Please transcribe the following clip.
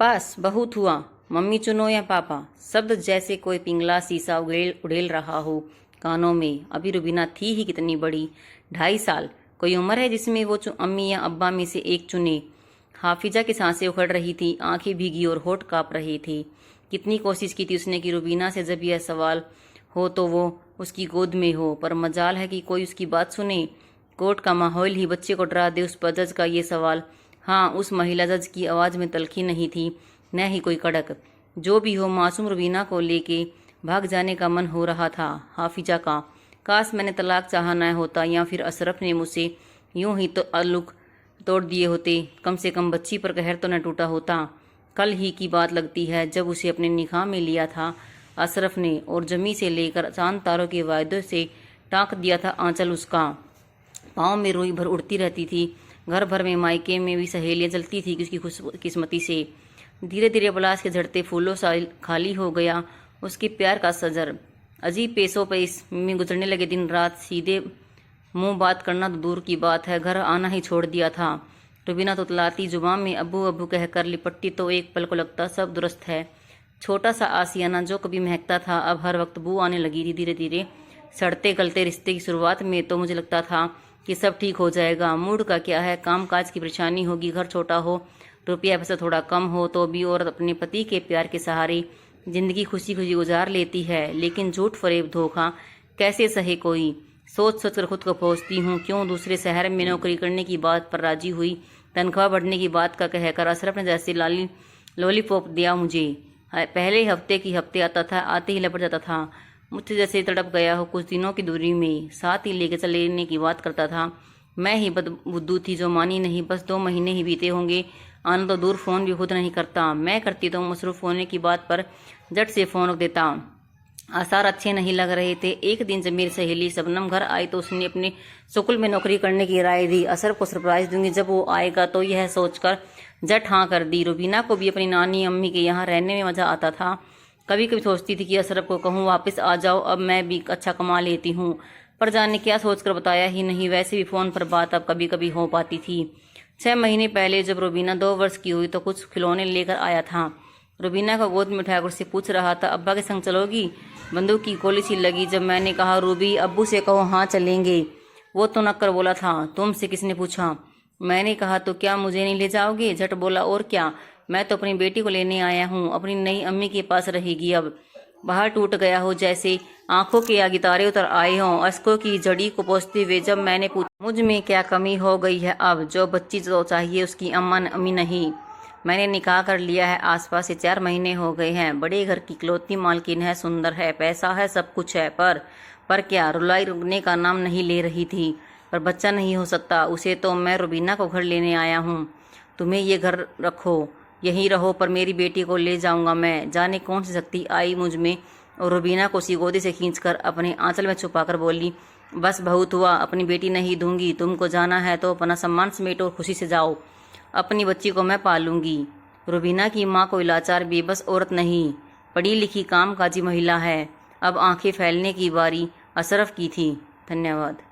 पास बहुत हुआ, मम्मी चुनो या पापा। शब्द जैसे कोई पिंगला शीशा उड़ेल रहा हो कानों में। अभी रुबीना थी ही कितनी बड़ी, 2.5 साल। कोई उम्र है जिसमें वो अम्मी या अब्बा में से एक चुने। हाफिजा की सांसें उखड़ रही थी, आंखें भीगी और होठ कांप रहे थे। कितनी कोशिश की थी उसने कि रुबीना से जब यह सवाल हो तो वो उसकी गोद में हो, पर मजाल है कि कोई उसकी बात सुने। कोर्ट का माहौल ही बच्चे को डरा दे। उस पर जज का ये सवाल, हाँ, उस महिला जज की आवाज़ में तलखी नहीं थी, न ही कोई कड़क। जो भी हो, मासूम रुबीना को लेके भाग जाने का मन हो रहा था हाफिजा का। काश मैंने तलाक चाहा न होता, या फिर अशरफ ने मुझसे यूं ही तो ताल्लुक तोड़ दिए होते। कम से कम बच्ची पर कहर तो न टूटा होता। कल ही की बात लगती है जब उसे अपने निकाह में लिया था अशरफ ने, और जमी से लेकर चांद तारों के वायदों से टाँक दिया था आंचल उसका। पाँव में रुई भर उड़ती रहती थी। घर भर में मायके में भी सहेलियाँ जलती थी उसकी खुशकिस्मती से। धीरे धीरे पलाश के झड़ते फूलों सा खाली हो गया उसके प्यार का सजर। अजीब पेशों पे में गुजरने लगे दिन रात। सीधे मुंह बात करना तो दूर की बात है, घर आना ही छोड़ दिया था। रुबीना तो तलाती जुबान में अब्बू अब्बू कहकर लिपटती तो एक पल को लगता सब दुरुस्त है। छोटा सा आसियाना जो कभी महकता था अब हर वक्त बू आने लगी थी। धीरे धीरे सड़ते गलते रिश्ते की शुरुआत में तो मुझे लगता था कि सब ठीक हो जाएगा। मूड का क्या है, काम काज की परेशानी होगी, घर छोटा हो, रुपया पैसा थोड़ा कम हो तो भी औरत अपने पति के प्यार के सहारे जिंदगी खुशी खुशी गुजार लेती है। लेकिन झूठ फरेब धोखा कैसे सहे कोई। सोच सोच कर खुद को पहुँचती हूँ, क्यों दूसरे शहर में नौकरी करने की बात पर राजी हुई। तनख्वाह बढ़ने की बात का कहकर अशरफ ने जैसे लॉलीपॉप दिया मुझे। पहले हफ्ते की हफ्ते आता था, आते ही लपट जाता था, मुझसे जैसे तड़प गया हो कुछ दिनों की दूरी में। साथ ही लेके चलने की बात करता था। मैं ही बदबुद्धू थी जो मानी नहीं। बस 2 महीने ही बीते होंगे, आना तो दूर, फ़ोन भी खुद नहीं करता। मैं करती तो मसरूफ़ होने की बात पर झट से फ़ोन रख देता। आसार अच्छे नहीं लग रहे थे। एक दिन जब मेरी सहेली शबनम घर आई तो उसने अपने स्कूल में नौकरी करने की राय दी। अशरफ को सरप्राइज़ दूंगी जब वो आएगा, तो यह सोचकर झट हाँ कर दी। रुबीना को भी अपनी नानी अम्मी के यहाँ रहने में मज़ा आता था। कभी कभी सोचती थी कि अशरफ को कहूँ वापस आ जाओ, अब मैं भी अच्छा कमा लेती हूँ, पर जाने क्या सोचकर बताया ही नहीं। वैसे भी फ़ोन पर बात अब कभी कभी हो पाती थी। 6 महीने पहले जब रुबीना 2 वर्ष की हुई तो कुछ खिलौने लेकर आया था। रुबीना को गोद में उठाकर उससे पूछ रहा था, अब्बा के संग चलोगी? बंदूक की गोली सी लगी जब मैंने कहा रूबी अब्बू से कहो हाँ चलेंगे। वो तो नक्कर बोला था, तुमसे किसने पूछा? मैंने कहा तो क्या मुझे नहीं ले जाओगे? झट बोला, और क्या, मैं तो अपनी बेटी को लेने आया हूँ, अपनी नई अम्मी के पास रहेगी। अब बाहर टूट गया हो जैसे आंखों के आगे तारे उतर आए हों। अश्कों की जड़ी को पोंछते हुए जब मैंने पूछा मुझ में क्या कमी हो गई है, अब जो बच्ची जो चाहिए उसकी अम्मी नहीं। मैंने निकाह कर लिया है, आसपास से 4 महीने हो गए हैं। बड़े घर की इकलौती मालकिन है, सुंदर है, पैसा है, सब कुछ है, पर क्या, रुलाई रुकने का नाम नहीं ले रही थी। पर बच्चा नहीं हो सकता उसे, तो मैं रुबीना को घर लेने आया हूँ। तुम्हें ये घर रखो, यहीं रहो, पर मेरी बेटी को ले जाऊंगा मैं। जाने कौन सी शक्ति आई मुझ में, और रुबीना को उसी गोदी से खींचकर अपने आंचल में छुपाकर बोली, बस बहुत हुआ, अपनी बेटी नहीं दूंगी। तुमको जाना है तो अपना सम्मान समेटो और खुशी से जाओ, अपनी बच्ची को मैं पालूंगी। रुबीना की माँ कोई लाचार बेबस औरत नहीं, पढ़ी लिखी कामकाजी महिला है। अब आंखें फैलने की बारी अशरफ की थी। धन्यवाद।